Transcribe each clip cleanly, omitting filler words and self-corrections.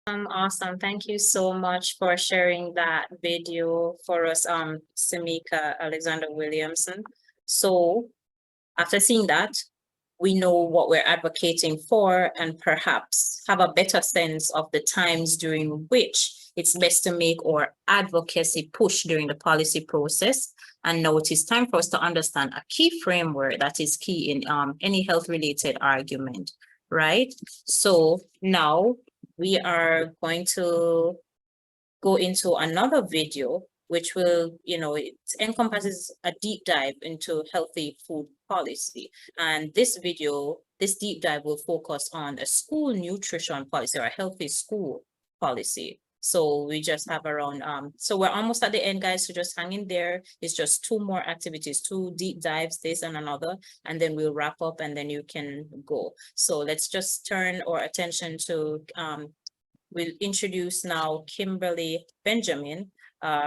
Awesome. Thank you so much for sharing that video for us, Samika Alexander Williamson. So after seeing that, we know what we're advocating for and perhaps have a better sense of the times during which it's best to make our advocacy push during the policy process. And now it is time for us to understand a key framework that is key in any health-related argument, right? So now we are going to go into another video, which will, it encompasses a deep dive into healthy food policy. And this video, this deep dive will focus on a school nutrition policy or a healthy school policy. So we just have around, so we're almost at the end, guys, so just hang in there. It's just two more activities, two deep dives, this and another, and then we'll wrap up and then you can go. So let's just turn our attention to, we'll introduce now Kimberly Benjamin.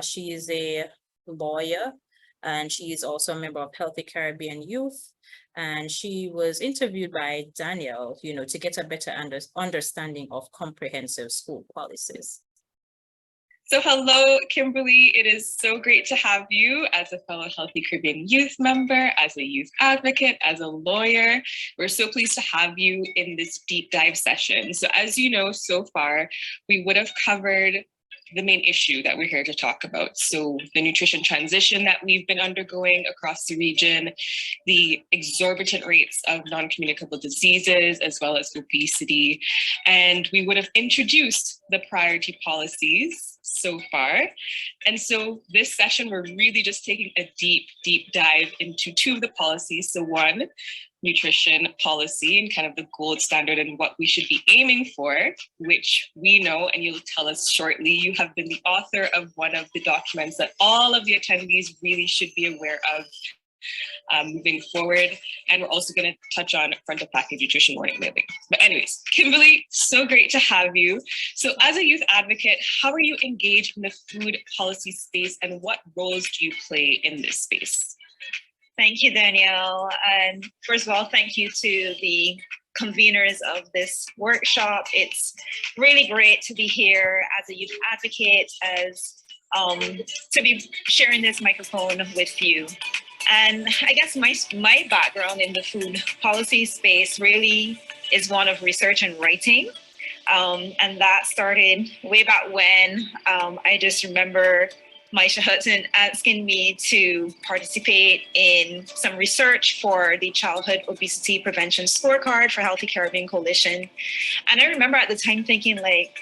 She is a lawyer and she is also a member of Healthy Caribbean Youth. And she was interviewed by Daniel, to get a better understanding of comprehensive school policies. So hello, Kimberly. It is so great to have you as a fellow Healthy Caribbean Youth member, as a youth advocate, as a lawyer. We're so pleased to have you in this deep dive session. So as you know, so far, we would have covered the main issue that we're here to talk about. So the nutrition transition that we've been undergoing across the region, the exorbitant rates of non-communicable diseases, as well as obesity. And we would have introduced the priority policies so far. And so this session, we're really just taking a deep dive into two of the policies. So one, nutrition policy and kind of the gold standard and what we should be aiming for, which we know, and you'll tell us shortly, you have been the author of one of the documents that all of the attendees really should be aware of moving forward. And we're also going to touch on front of package nutrition warning labeling. But anyways, Kimberly, so great to have you. So as a youth advocate, how are you engaged in the food policy space and what roles do you play in this space? Thank you, Danielle. And first of all, thank you to the conveners of this workshop. It's really great to be here as a youth advocate, as to be sharing this microphone with you. And I guess my background in the food policy space really is one of research and writing. And that started way back when. I just remember Maisha Hudson asking me to participate in some research for the Childhood Obesity Prevention Scorecard for Healthy Caribbean Coalition. And I remember at the time thinking like,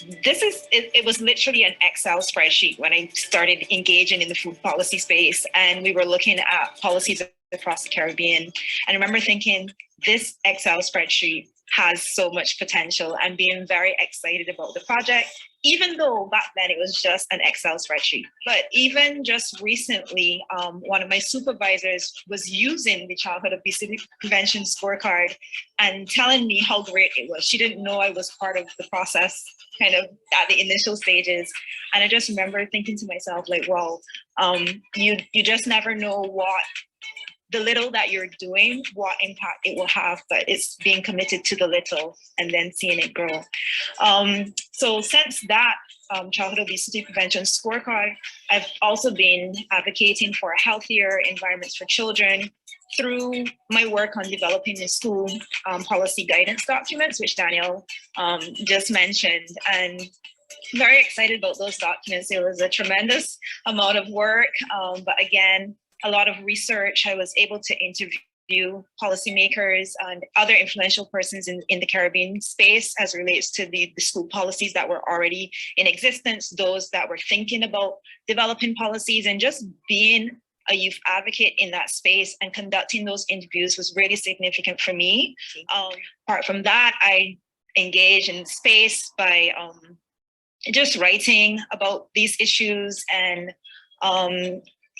it was literally an Excel spreadsheet when I started engaging in the food policy space. And we were looking at policies across the Caribbean. And I remember thinking, this Excel spreadsheet has so much potential, and being very excited about the project, even though back then it was just an Excel spreadsheet. But even just recently, one of my supervisors was using the Childhood Obesity Prevention Scorecard and telling me how great it was. She didn't know I was part of the process kind of at the initial stages. And I just remember thinking to myself, like, well, you just never know what the little that you're doing, what impact it will have, but it's being committed to the little and then seeing it grow. So since that Childhood Obesity Prevention Scorecard, I've also been advocating for healthier environments for children through my work on developing the school policy guidance documents, which Daniel just mentioned. And very excited about those documents. It was a tremendous amount of work, but again, a lot of research. I was able to interview policymakers and other influential persons in the Caribbean space as relates to the school policies that were already in existence, those that were thinking about developing policies, and just being a youth advocate in that space and conducting those interviews was really significant for me. Apart from that, I engage in space by just writing about these issues, and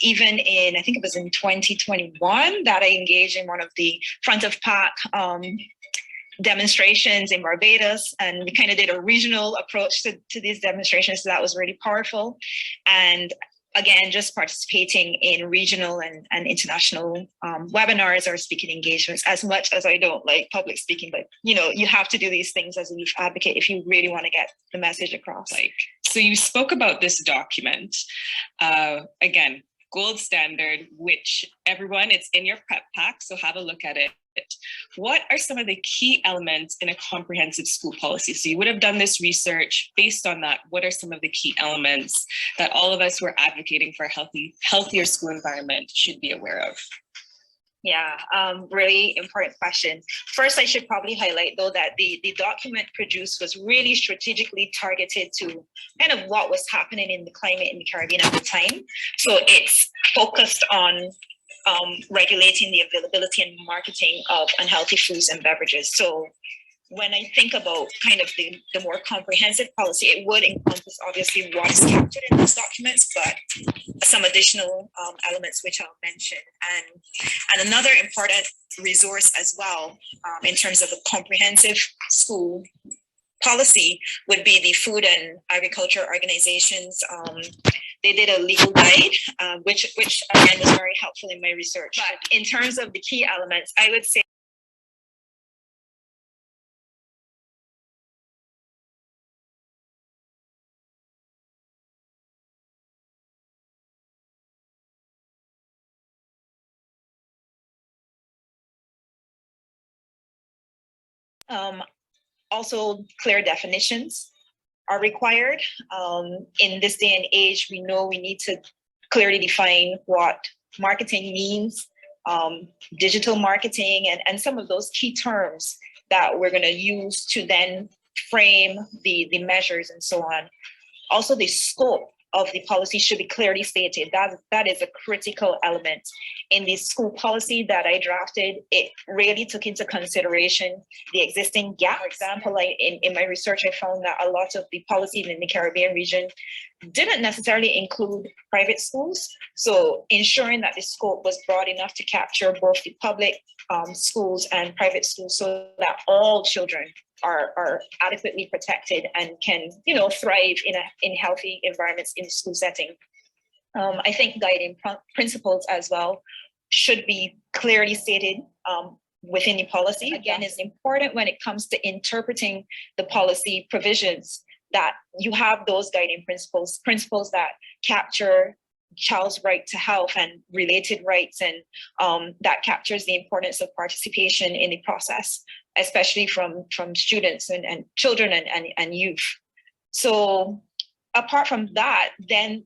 even in, I think it was in 2021 that I engaged in one of the front of pack demonstrations in Barbados, and we kind of did a regional approach to these demonstrations. So that was really powerful. And again, just participating in regional and international webinars or speaking engagements. As much as I don't like public speaking, but you have to do these things as a youth advocate if you really want to get the message across. So you spoke about this document, again, gold standard, which everyone, it's in your prep pack, so have a look at it. What are some of the key elements in a comprehensive school policy? So you would have done this research. Based on that, what are some of the key elements that all of us who are advocating for a healthier school environment should be aware of? Yeah, really important question. First, I should probably highlight, though, that the document produced was really strategically targeted to kind of what was happening in the climate in the Caribbean at the time. So it's focused on regulating the availability and marketing of unhealthy foods and beverages. So when I think about kind of the more comprehensive policy, it would encompass obviously what is captured in these documents, but some additional elements which I'll mention. And another important resource as well in terms of a comprehensive school policy would be the food and agriculture organizations. They did a legal guide, which again was very helpful in my research. But in terms of the key elements, I would say also clear definitions are required. In this day and age, we know we need to clearly define what marketing means, digital marketing, and some of those key terms that we're going to use to then frame the measures and so on. Also, the scope of the policy should be clearly stated. That is a critical element. In the school policy that I drafted, it really took into consideration the existing gap. For example, in my research, I found that a lot of the policies in the Caribbean region didn't necessarily include private schools. So ensuring that the scope was broad enough to capture both the public schools and private schools so that all children are adequately protected and can, thrive in healthy environments in the school setting. I think guiding principles as well should be clearly stated within the policy. Again, it's important when it comes to interpreting the policy provisions that you have those guiding principles that capture child's right to health and related rights, and that captures the importance of participation in the process, especially from students and children and youth. So apart from that, then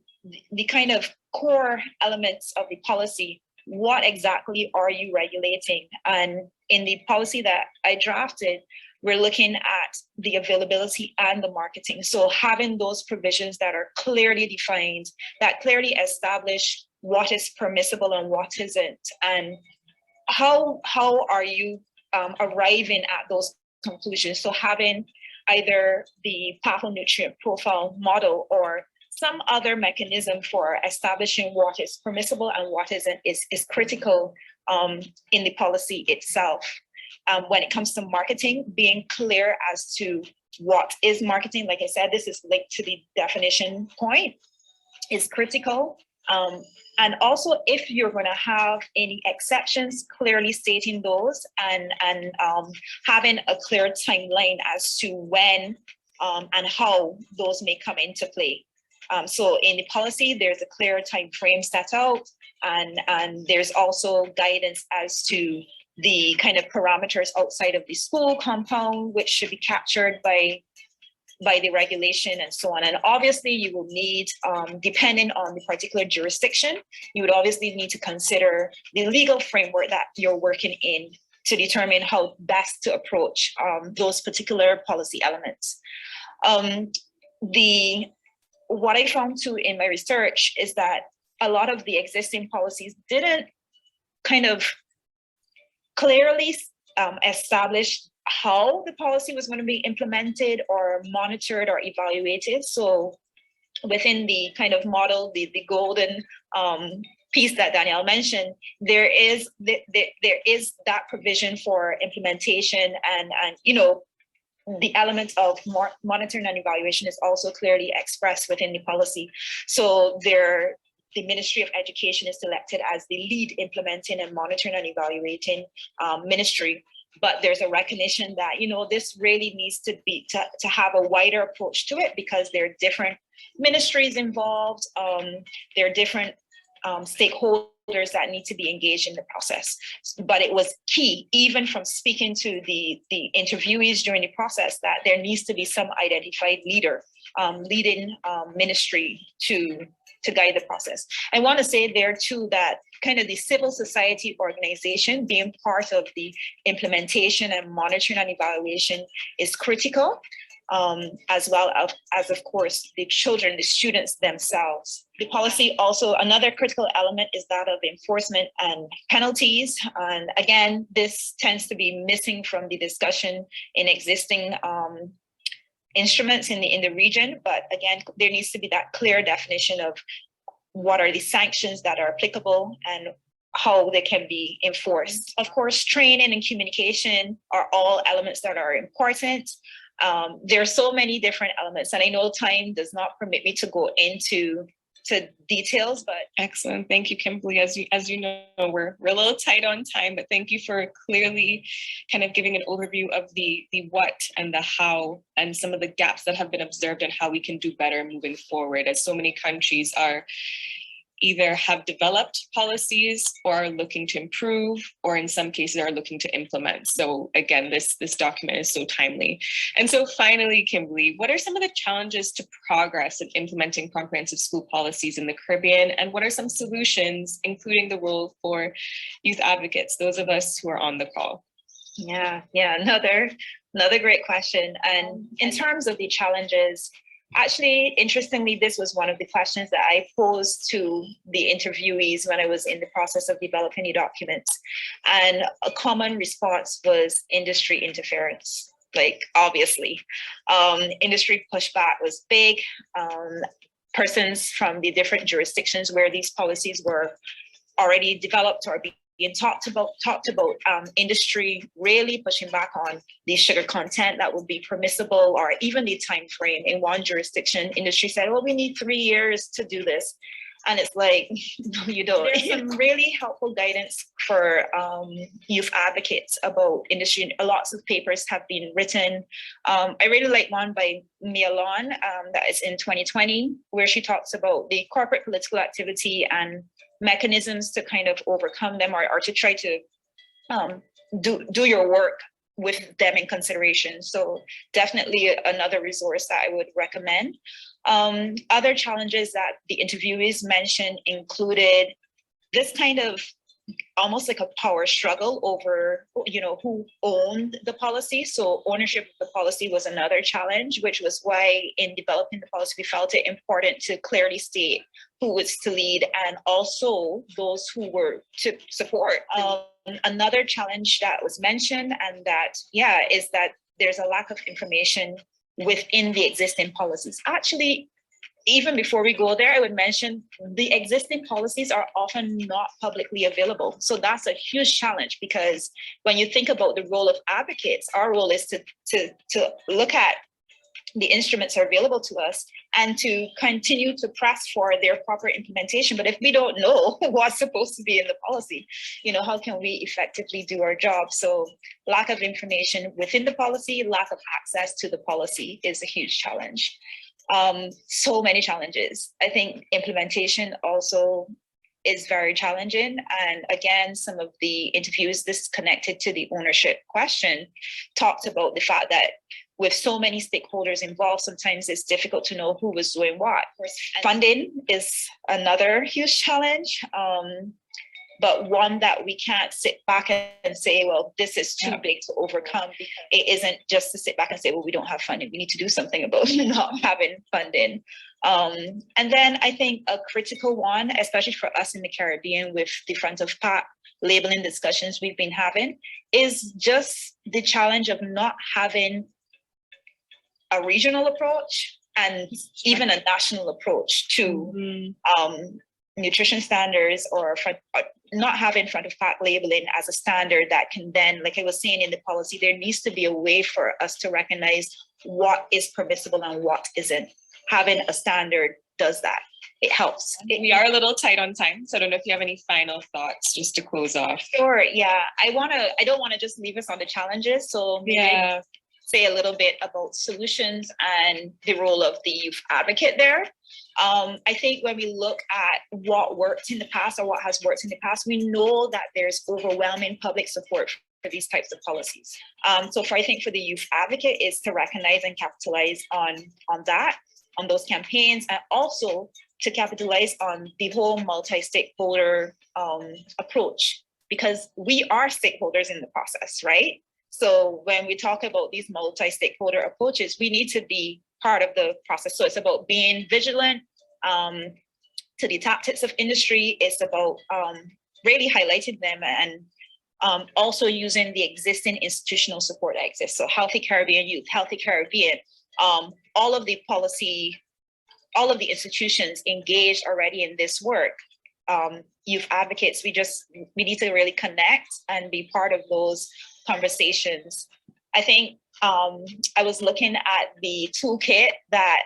the kind of core elements of the policy, what exactly are you regulating? And in the policy that I drafted, we're looking at the availability and the marketing. So having those provisions that are clearly defined, that clearly establish what is permissible and what isn't, and how are you arriving at those conclusions. So having either the pathway nutrient profile model or some other mechanism for establishing what is permissible and what isn't is critical in the policy itself. When it comes to marketing, being clear as to what is marketing, like I said, this is linked to the definition point, is critical. And also, if you're going to have any exceptions, clearly stating those and having a clear timeline as to when and how those may come into play. So in the policy, there's a clear time frame set out, and there's also guidance as to the kind of parameters outside of the school compound, which should be captured by the regulation and so on. And obviously you will need, depending on the particular jurisdiction, you would obviously need to consider the legal framework that you're working in to determine how best to approach those particular policy elements. What I found too in my research is that a lot of the existing policies didn't kind of clearly establish how the policy was going to be implemented or monitored or evaluated. So within the kind of model, the golden piece that Danielle mentioned, there is that provision for implementation, and the element of monitoring and evaluation is also clearly expressed within the policy. So there the Ministry of Education is selected as the lead implementing and monitoring and evaluating ministry. But there's a recognition that, you know, this really needs to be to have a wider approach to it, because there are different ministries involved. There are different stakeholders that need to be engaged in the process. But it was key, even from speaking to the interviewees during the process, that there needs to be some identified leader leading ministry to guide the process. I want to say there too that kind of the civil society organization being part of the implementation and monitoring and evaluation is critical, as well as of course the children, the students themselves. The policy also, another critical element is that of enforcement and penalties. And again, this tends to be missing from the discussion in existing instruments in the region. But again, there needs to be that clear definition of what are the sanctions that are applicable and how they can be enforced. Of course, training and communication are all elements that are important. There are so many different elements, and I know time does not permit me to go into details, but excellent. Thank you, Kimberly. As you know, we're a little tight on time, but thank you for clearly kind of giving an overview of the what and the how, and some of the gaps that have been observed and how we can do better moving forward, as so many countries are either have developed policies or are looking to improve, or in some cases are looking to implement. So again, this document is so timely. And so finally, Kimberly, what are some of the challenges to progress in implementing comprehensive school policies in the Caribbean? And what are some solutions, including the role for youth advocates, those of us who are on the call? Yeah, another great question. And in terms of the challenges, actually, interestingly, this was one of the questions that I posed to the interviewees when I was in the process of developing the documents. And a common response was industry interference. Like, obviously, industry pushback was big. Persons from the different jurisdictions where these policies were already developed or being talked about, industry really pushing back on the sugar content that would be permissible, or even the time frame. In one jurisdiction, industry said, well, we need 3 years to do this. And it's like, no, you don't. There's some really helpful guidance for youth advocates about industry. Lots of papers have been written. I really like one by Mia Lawn that is in 2020, where she talks about the corporate political activity and mechanisms to kind of overcome them, or to try to do your work with them in consideration. So definitely another resource that I would recommend. Other challenges that the interviewees mentioned included this kind of almost like a power struggle over, you know, who owned the policy. So ownership of the policy was another challenge, which was why in developing the policy, we felt it important to clearly state who was to lead and also those who were to support. Another challenge that was mentioned, and that, is that there's a lack of information within the existing policies. Actually, even before we go there, I would mention the existing policies are often not publicly available. So that's a huge challenge, because when you think about the role of advocates, our role is to look at the instruments are available to us and to continue to press for their proper implementation. But if we don't know what's supposed to be in the policy, you know, how can we effectively do our job? So lack of information within the policy, lack of access to the policy is a huge challenge. So many challenges. I think implementation also is very challenging. And again, some of the interviews, this is connected to the ownership question, talked about the fact that with so many stakeholders involved, sometimes it's difficult to know who was doing what. Funding is another huge challenge, but one that we can't sit back and say, well, this is too big to overcome. It isn't just to sit back and say, well, we don't have funding. We need to do something about not having funding. And then I think a critical one, especially for us in the Caribbean with the front of pack labeling discussions we've been having, is just the challenge of not having a regional approach and even a national approach to nutrition standards, or not having front of pack labeling as a standard that can then, like I was saying in the policy, there needs to be a way for us to recognize what is permissible and what isn't. Having a standard does that. it helps. We are a little tight on time, so I don't know if you have any final thoughts just to close off. Sure, yeah. I don't want to just leave us on the challenges. So maybe say a little bit about solutions and the role of the youth advocate there. I think when we look at what worked in the past or what has worked in the past, we know that there's overwhelming public support for these types of policies. So I think for the youth advocate is to recognize and capitalize on that, on those campaigns, and also to capitalize on the whole multi-stakeholder approach, because we are stakeholders in the process, right? So when we talk about these multi-stakeholder approaches, we need to be part of the process. So it's about being vigilant to the tactics of industry. It's about really highlighting them and also using the existing institutional support that exists. So Healthy Caribbean Youth, Healthy Caribbean, all of the policy, all of the institutions engaged already in this work. Youth advocates, we need to really connect and be part of those conversations. I think I was looking at the toolkit that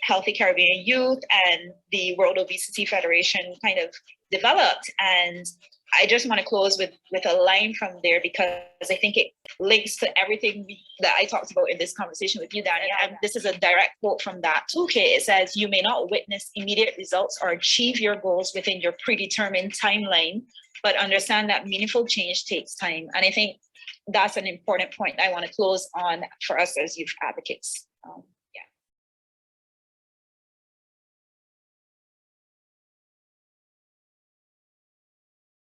Healthy Caribbean Youth and the World Obesity Federation kind of developed. And I just want to close with a line from there, because I think it links to everything that I talked about in this conversation with you, Dania. And this is a direct quote from that toolkit. It says, "You may not witness immediate results or achieve your goals within your predetermined timeline, but understand that meaningful change takes time." And I think that's an important point I want to close on for us as youth advocates.